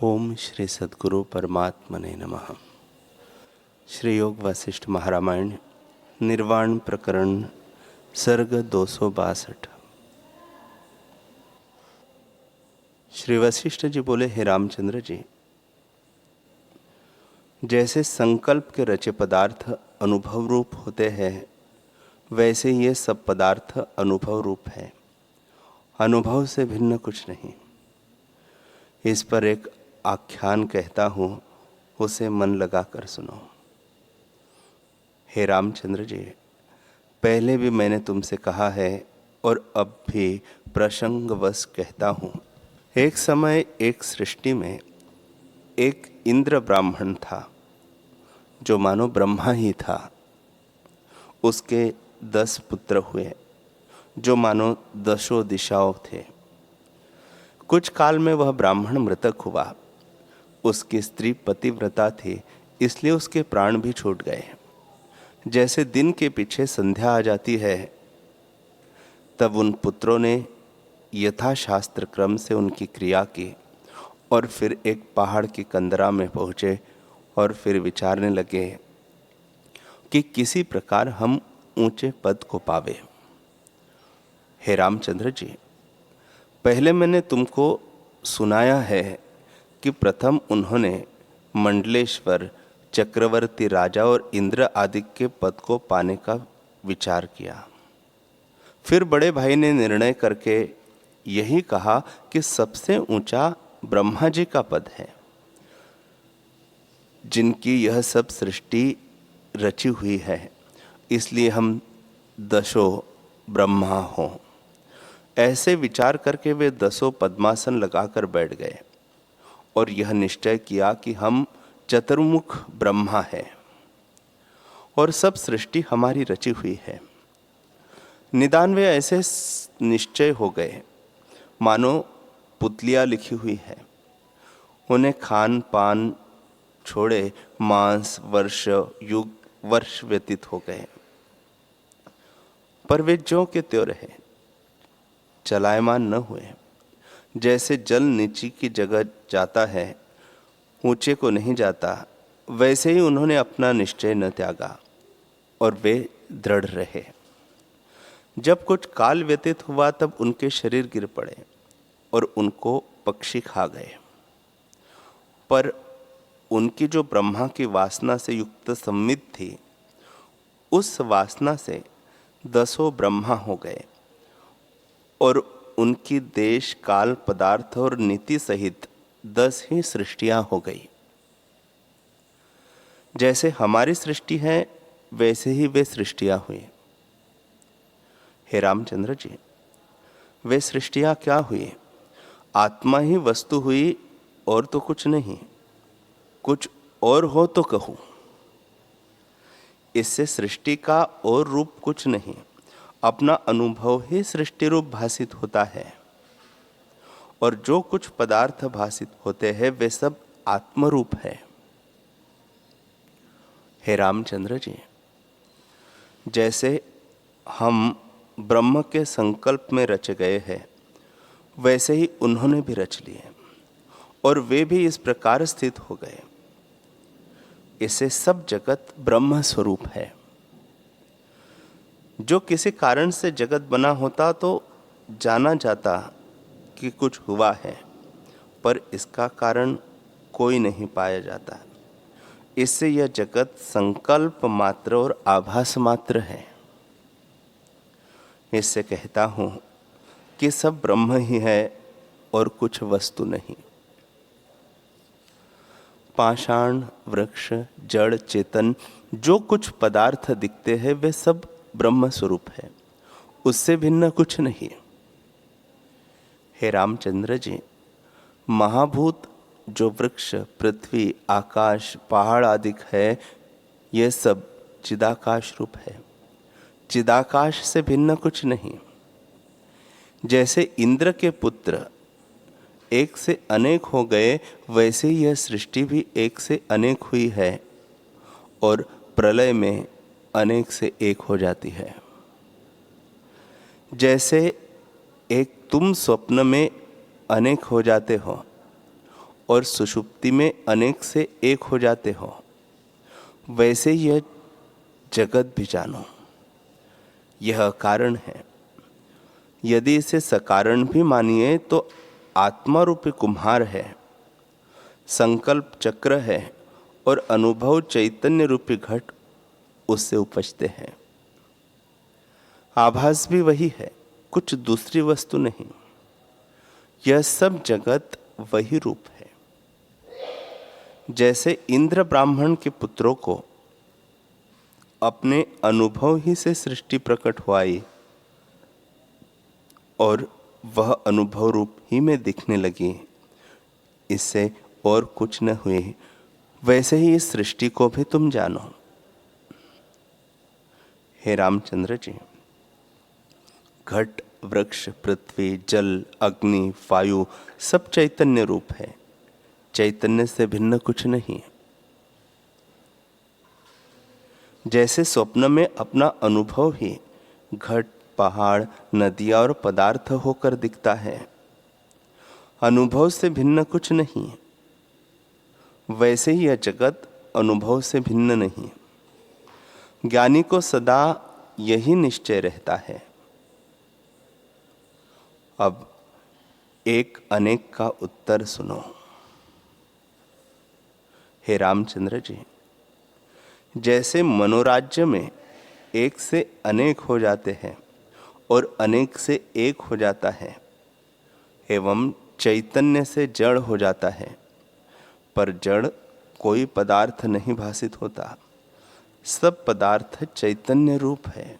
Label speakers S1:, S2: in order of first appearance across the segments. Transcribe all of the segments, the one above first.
S1: ओम श्री सद्गुरु परमात्मने नमः। श्री योग वशिष्ठ महारामायण निर्वाण प्रकरण सर्ग 262। श्री वशिष्ठ जी बोले, हे रामचंद्र जी, जैसे संकल्प के रचे पदार्थ अनुभव रूप होते हैं, वैसे ये सब पदार्थ अनुभव रूप है, अनुभव से भिन्न कुछ नहीं। इस पर एक आख्यान कहता हूँ, उसे मन लगा कर सुनो। हे रामचंद्र जी, पहले भी मैंने तुमसे कहा है और अब भी प्रसंगवश कहता हूँ। एक समय एक सृष्टि में एक इंद्र ब्राह्मण था, जो मानो ब्रह्मा ही था। उसके 10 पुत्र हुए, जो मानो 10 दिशाओं थे। कुछ काल में वह ब्राह्मण मृतक हुआ। उसकी स्त्री पतिव्रता थी, इसलिए उसके प्राण भी छूट गए। जैसे दिन के पीछे संध्या आ जाती है, तब उन पुत्रों ने यथाशास्त्र क्रम से उनकी क्रिया की और फिर एक पहाड़ की कंदरा में पहुँचे और फिर विचारने लगे कि किसी प्रकार हम ऊंचे पद को पावे। हे रामचंद्र जी, पहले मैंने तुमको सुनाया है कि प्रथम उन्होंने मंडलेश्वर, चक्रवर्ती राजा और इंद्र आदि के पद को पाने का विचार किया। फिर बड़े भाई ने निर्णय करके यही कहा कि सबसे ऊंचा ब्रह्मा जी का पद है, जिनकी यह सब सृष्टि रची हुई है, इसलिए हम 10 ब्रह्मा हों। ऐसे विचार करके वे 10 पद्मासन लगाकर बैठ गए और यह निश्चय किया कि हम चतुर्मुख ब्रह्मा है और सब सृष्टि हमारी रची हुई है। निदान वे ऐसे निश्चय हो गए मानो पुतलियां लिखी हुई है। उन्हें खान पान छोड़े मांस वर्ष व्यतीत हो गए, पर वे ज्यों के त्यों रहे, चलायमान न हुए। जैसे जल नीचे की जगह जाता है, ऊंचे को नहीं जाता, वैसे ही उन्होंने अपना निश्चय न त्यागा और वे दृढ़ रहे। जब कुछ काल व्यतीत हुआ, तब उनके शरीर गिर पड़े और उनको पक्षी खा गए। पर उनकी जो ब्रह्मा की वासना से युक्त सम्मित थी, उस वासना से 10 ब्रह्मा हो गए और उनकी देश काल पदार्थ और नीति सहित 10 ही सृष्टियां हो गई। जैसे हमारी सृष्टि है, वैसे ही वे सृष्टियां हुई। हे रामचंद्र जी, वे सृष्टियां क्या हुई? आत्मा ही वस्तु हुई और तो कुछ नहीं। कुछ और हो तो कहूं। इससे सृष्टि का और रूप कुछ नहीं, अपना अनुभव ही सृष्टि रूप भासित होता है। और जो कुछ पदार्थ भासित होते हैं, वे सब आत्मरूप है। हे रामचंद्र जी, जैसे हम ब्रह्म के संकल्प में रच गए हैं, वैसे ही उन्होंने भी रच लिए और वे भी इस प्रकार स्थित हो गए। इससे सब जगत ब्रह्म स्वरूप है। जो किसी कारण से जगत बना होता तो जाना जाता कि कुछ हुआ है, पर इसका कारण कोई नहीं पाया जाता। इससे यह जगत संकल्प मात्र और आभास मात्र है। इससे कहता हूं कि सब ब्रह्म ही है और कुछ वस्तु नहीं। पाषाण, वृक्ष, जड़, चेतन, जो कुछ पदार्थ दिखते हैं, वे सब ब्रह्म स्वरूप है, उससे भिन्न कुछ नहीं। हे रामचंद्र जी, महाभूत जो वृक्ष, पृथ्वी, आकाश, पहाड़ आदि है, ये सब चिदाकाश रूप है, चिदाकाश से भिन्न कुछ नहीं। जैसे इंद्र के पुत्र एक से अनेक हो गए, वैसे ही यह सृष्टि भी एक से अनेक हुई है और प्रलय में अनेक से एक हो जाती है। जैसे एक तुम स्वप्न में अनेक हो जाते हो और सुषुप्ति में अनेक से एक हो जाते हो, वैसे यह जगत भी जानो। यह कारण है। यदि इसे सकारण भी मानिए तो आत्मा रूपी कुम्हार है, संकल्प चक्र है और अनुभव चैतन्य रूपी घट उससे उपजते हैं। आभास भी वही है, कुछ दूसरी वस्तु नहीं। यह सब जगत वही रूप है। जैसे इंद्र ब्राह्मण के पुत्रों को अपने अनुभव ही से सृष्टि प्रकट हुई और वह अनुभव रूप ही में दिखने लगी, इससे और कुछ न हुए, वैसे ही इस सृष्टि को भी तुम जानो। हे रामचंद्र जी, घट, वृक्ष, पृथ्वी, जल, अग्नि, वायु सब चैतन्य रूप है, चैतन्य से भिन्न कुछ नहीं। जैसे स्वप्न में अपना अनुभव ही घट, पहाड़, नदियाँ और पदार्थ होकर दिखता है, अनुभव से भिन्न कुछ नहीं, वैसे ही यह जगत अनुभव से भिन्न नहीं। ज्ञानी को सदा यही निश्चय रहता है। अब एक अनेक का उत्तर सुनो। हे रामचंद्र जी, जैसे मनोराज्य में एक से अनेक हो जाते हैं और अनेक से एक हो जाता है, एवं चैतन्य से जड़ हो जाता है, पर जड़ कोई पदार्थ नहीं भासित होता, सब पदार्थ चैतन्य रूप है।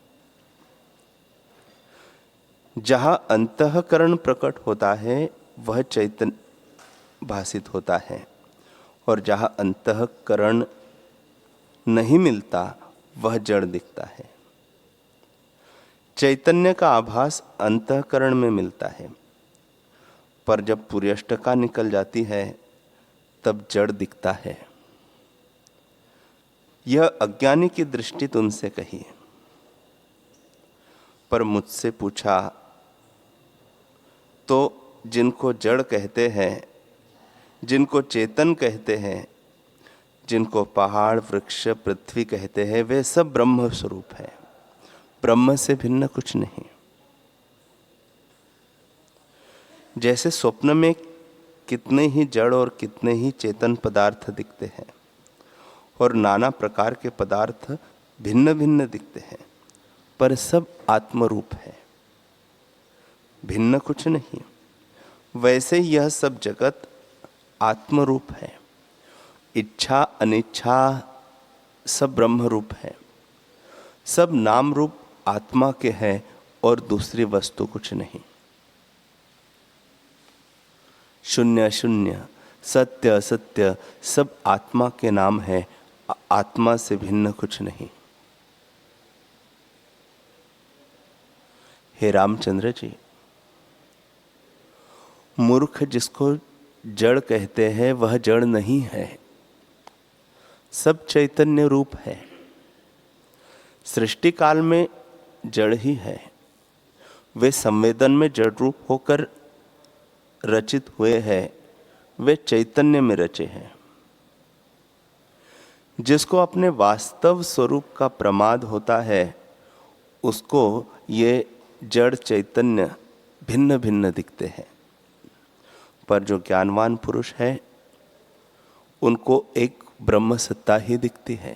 S1: जहाँ अंतःकरण प्रकट होता है वह चैतन्य भासित होता है, और जहाँ अंतःकरण नहीं मिलता वह जड़ दिखता है। चैतन्य का आभास अंतःकरण में मिलता है, पर जब पुर्यष्टका निकल जाती है तब जड़ दिखता है। यह अज्ञानी की दृष्टि तुमसे कही, पर मुझसे पूछा तो जिनको जड़ कहते हैं, जिनको चेतन कहते हैं, जिनको पहाड़, वृक्ष, पृथ्वी कहते हैं, वे सब ब्रह्म स्वरूप है, ब्रह्म से भिन्न कुछ नहीं। जैसे स्वप्न में कितने ही जड़ और कितने ही चेतन पदार्थ दिखते हैं और नाना प्रकार के पदार्थ भिन्न भिन्न दिखते हैं, पर सब आत्मरूप है, भिन्न कुछ नहीं, वैसे यह सब जगत आत्मरूप है। इच्छा अनिच्छा सब ब्रह्म रूप है, सब नाम रूप आत्मा के हैं और दूसरी वस्तु कुछ नहीं। शून्य शून्य, सत्य असत्य सब आत्मा के नाम है, आत्मा से भिन्न कुछ नहीं। हे रामचंद्र जी, मूर्ख जिसको जड़ कहते हैं वह जड़ नहीं है, सब चैतन्य रूप है। सृष्टि काल में जड़ ही है, वे संवेदन में जड़ रूप होकर रचित हुए हैं, वे चैतन्य में रचे हैं। जिसको अपने वास्तव स्वरूप का प्रमाद होता है उसको ये जड़ चैतन्य भिन्न भिन्न दिखते हैं, पर जो ज्ञानवान पुरुष है उनको एक ब्रह्म सत्ता ही दिखती है।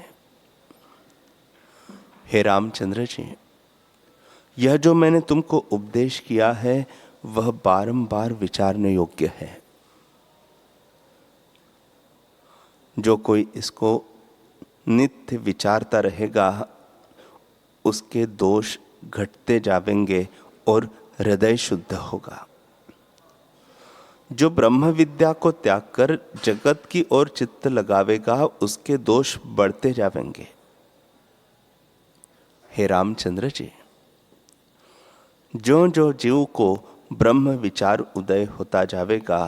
S1: हे रामचंद्र जी, यह जो मैंने तुमको उपदेश किया है वह बारंबार विचारने योग्य है। जो कोई इसको नित्य विचारता रहेगा उसके दोष घटते जावेंगे और हृदय शुद्ध होगा। जो ब्रह्म विद्या को त्याग कर जगत की ओर चित्त लगावेगा उसके दोष बढ़ते जावेंगे। हे रामचंद्र जी, जो जो जीव को ब्रह्म विचार उदय होता जावेगा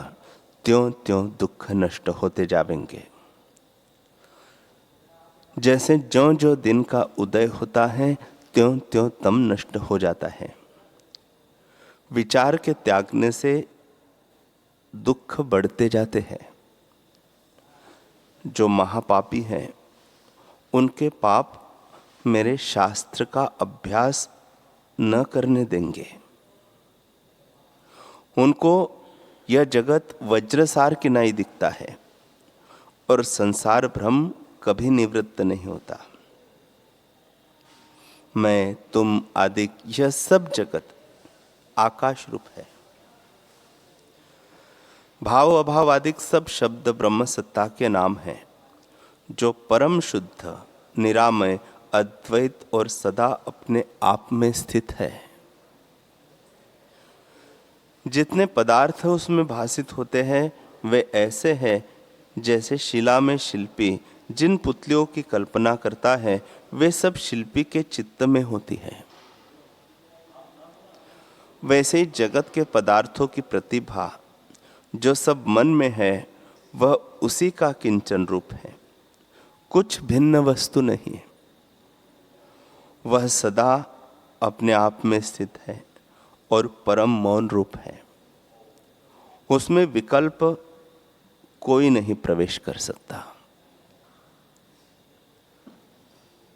S1: त्यों त्यों दुख नष्ट होते जावेंगे। जैसे जो जो दिन का उदय होता है त्यों त्यों तम नष्ट हो जाता है। विचार के त्यागने से दुख बढ़ते जाते हैं, जो महापापी हैं उनके पाप मेरे शास्त्र का अभ्यास न करने देंगे। उनको यह जगत वज्रसार की नाई दिखता है और संसार भ्रम कभी निवृत्त नहीं होता। मैं, तुम आदि यह सब जगत आकाश रूप है। भाव अभाव आदि सब शब्द ब्रह्म सत्ता के नाम हैं, जो परम शुद्ध, निरामय, अद्वैत और सदा अपने आप में स्थित है। जितने पदार्थ उसमें भासित होते हैं वे ऐसे हैं जैसे शिला में शिल्पी जिन पुतलियों की कल्पना करता है वे सब शिल्पी के चित्त में होती है। वैसे ही जगत के पदार्थों की प्रतिभा जो सब मन में है वह उसी का किंचन रूप है, कुछ भिन्न वस्तु नहीं। वह सदा अपने आप में स्थित है और परम मौन रूप है। उसमें विकल्प कोई नहीं प्रवेश कर सकता।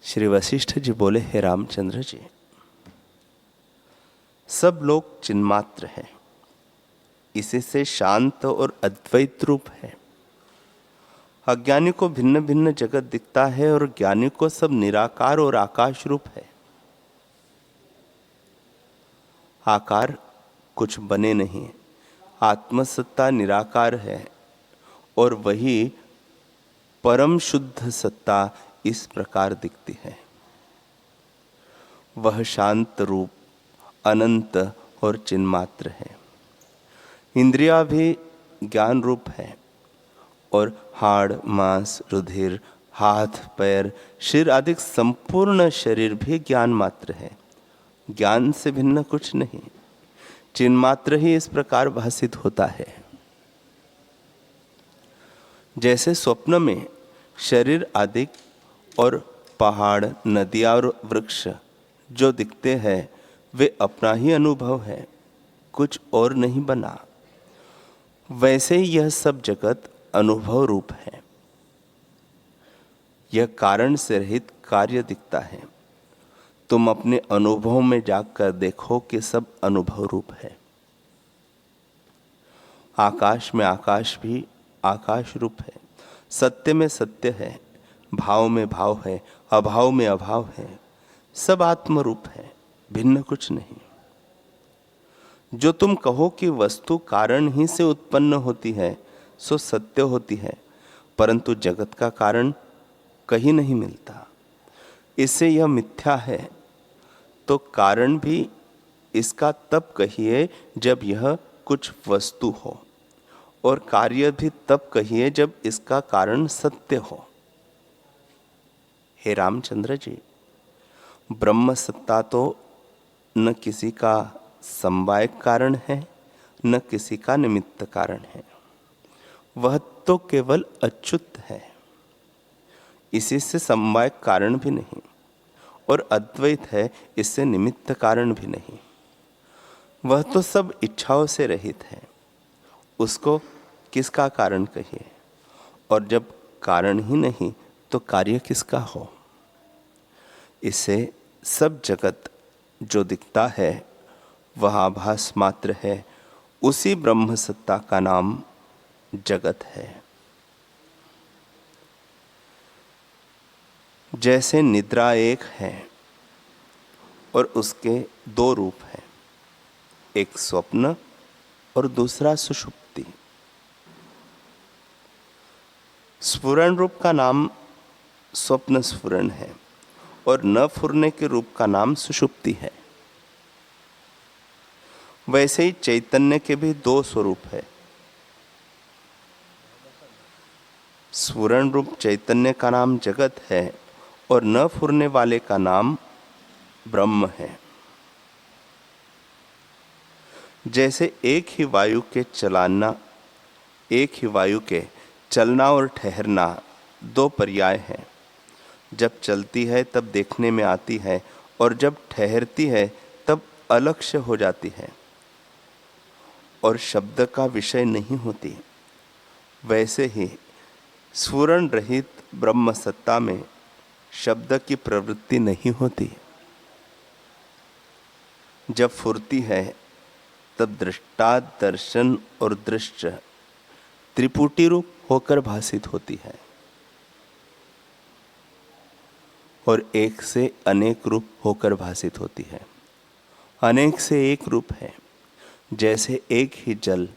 S1: श्री वशिष्ठ जी बोले, हे रामचंद्र जी, सब लोग चिन्मात्र है, इसी से शांत और अद्वैत रूप है। अज्ञानी को भिन्न भिन्न जगत दिखता है और ज्ञानी को सब निराकार और आकाश रूप है। आकार कुछ बने नहीं, आत्मसत्ता निराकार है और वही परम शुद्ध सत्ता इस प्रकार दिखती है। वह शांत रूप, अनंत और चिन्मात्र है। इंद्रिया भी ज्ञान रूप है और हाड़, मांस, रुधिर, हाथ, पैर, सिर आदि संपूर्ण शरीर भी ज्ञान मात्र है। ज्ञान से भिन्न कुछ नहीं, चिन्मात्र ही इस प्रकार भासित होता है। जैसे स्वप्न में शरीर आदि और पहाड़, नदियाँ और वृक्ष जो दिखते हैं वे अपना ही अनुभव है, कुछ और नहीं बना। वैसे ही यह सब जगत अनुभव रूप है। यह कारण से रहित कार्य दिखता है। तुम अपने अनुभव में जाकर देखो कि सब अनुभव रूप है। आकाश में आकाश भी आकाश रूप है, सत्य में सत्य है, भाव में भाव है, अभाव में अभाव है। सब आत्म रूप है, भिन्न कुछ नहीं। जो तुम कहो कि वस्तु कारण ही से उत्पन्न होती है सो सत्य होती है, परंतु जगत का कारण कहीं नहीं मिलता, इससे यह मिथ्या है। तो कारण भी इसका तब कहिए जब यह कुछ वस्तु हो, और कार्य भी तब कहिए जब इसका कारण सत्य हो। हे रामचंद्र जी, ब्रह्म सत्ता तो न किसी का समवायक कारण है न किसी का निमित्त कारण है। वह तो केवल अच्युत है, इसी से समवायक कारण भी नहीं, और अद्वैत है, इससे निमित्त कारण भी नहीं। वह तो सब इच्छाओं से रहित है, उसको किसका कारण कहिए? और जब कारण ही नहीं तो कार्य किसका हो? इससे सब जगत जो दिखता है वह आभास मात्र है, उसी ब्रह्म सत्ता का नाम जगत है। जैसे निद्रा एक है और उसके दो रूप हैं, एक स्वप्न और दूसरा सुषुप्ति। स्फुरण रूप का नाम स्वप्न स्फुरण है और न फुरने के रूप का नाम सुषुप्ति है। वैसे ही चैतन्य के भी दो स्वरूप है। स्फुरण रूप चैतन्य का नाम जगत है और न फुरने वाले का नाम ब्रह्म है। जैसे एक ही वायु के चलना और ठहरना दो पर्याय हैं। जब चलती है तब देखने में आती है और जब ठहरती है तब अलक्ष्य हो जाती है और शब्द का विषय नहीं होती। वैसे ही स्फुरण रहित ब्रह्म सत्ता में शब्द की प्रवृत्ति नहीं होती। जब फुर्ती है तब दृष्टा, दर्शन और दृश्य त्रिपुटी रूप होकर भासित होती है और एक से अनेक रूप होकर भासित होती है। अनेक से एक रूप है। जैसे एक ही जल,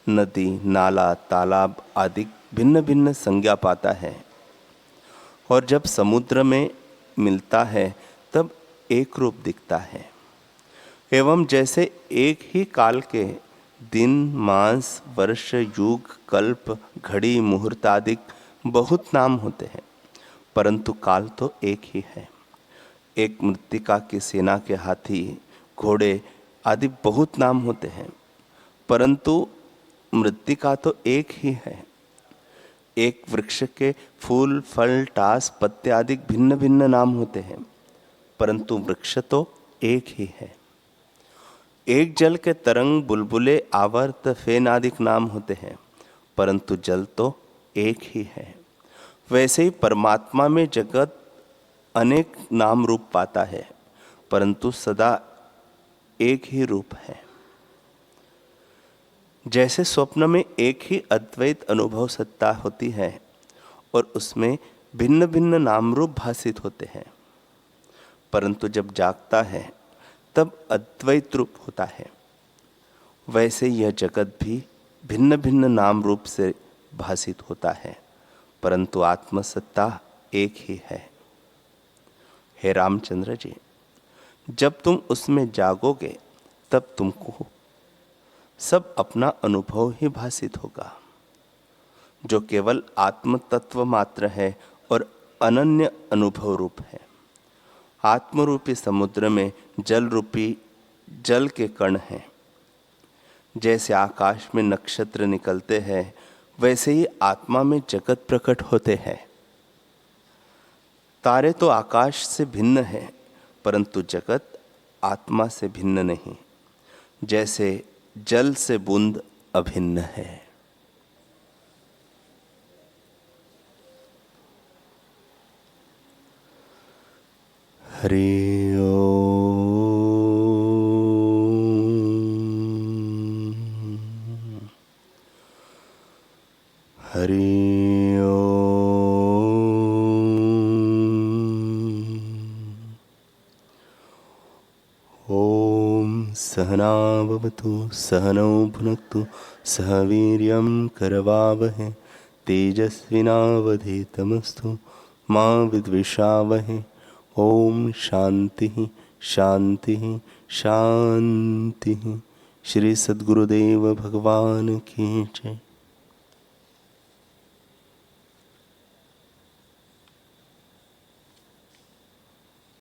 S1: नदी, नाला, तालाब आदि भिन्न भिन्न संज्ञा पाता है और जब समुद्र में मिलता है तब एक रूप दिखता है। एवं जैसे एक ही काल के दिन, मास, वर्ष, युग, कल्प, घड़ी, मुहूर्त आदि बहुत नाम होते हैं, परंतु काल तो एक ही है। एक मृत्तिका की सेना के हाथी, घोड़े आदि बहुत नाम होते हैं, परंतु मृत्तिका तो एक ही है। एक वृक्ष के फूल, फल, टास, पत्ते आदि भिन्न भिन्न नाम होते हैं, परंतु वृक्ष तो एक ही है। एक जल के तरंग, बुलबुले, आवर्त, फेन आदि नाम होते हैं, परंतु जल तो एक ही है। वैसे ही परमात्मा में जगत अनेक नाम रूप पाता है, परंतु सदा एक ही रूप है। जैसे स्वप्न में एक ही अद्वैत अनुभव सत्ता होती है और उसमें भिन्न भिन्न नाम रूप भासित होते हैं, परंतु जब जागता है तब अद्वैत रूप होता है। वैसे यह जगत भी भिन्न भिन्न नाम रूप से भासित होता है, परंतु आत्मसत्ता एक ही है। हे रामचंद्र जी, जब तुम उसमें जागोगे तब तुमको सब अपना अनुभव ही भासित होगा, जो केवल आत्म तत्व मात्र है और अनन्य अनुभव रूप है। आत्मरूपी समुद्र में जल रूपी जल के कण हैं। जैसे आकाश में नक्षत्र निकलते हैं, वैसे ही आत्मा में जगत प्रकट होते हैं। तारे तो आकाश से भिन्न हैं, परंतु जगत आत्मा से भिन्न नहीं। जैसे जल से बूंद अभिन्न है। हरि ओम। हरि ओम। ओम सहना भवतु सहनौ भुनक्तु सह वीर्यं करवावहै तेजस्विनावधीतमस्तु मा विद्विषावहै। ओम शांति शांति शांति। श्री सद्गुरुदेव भगवान की जय।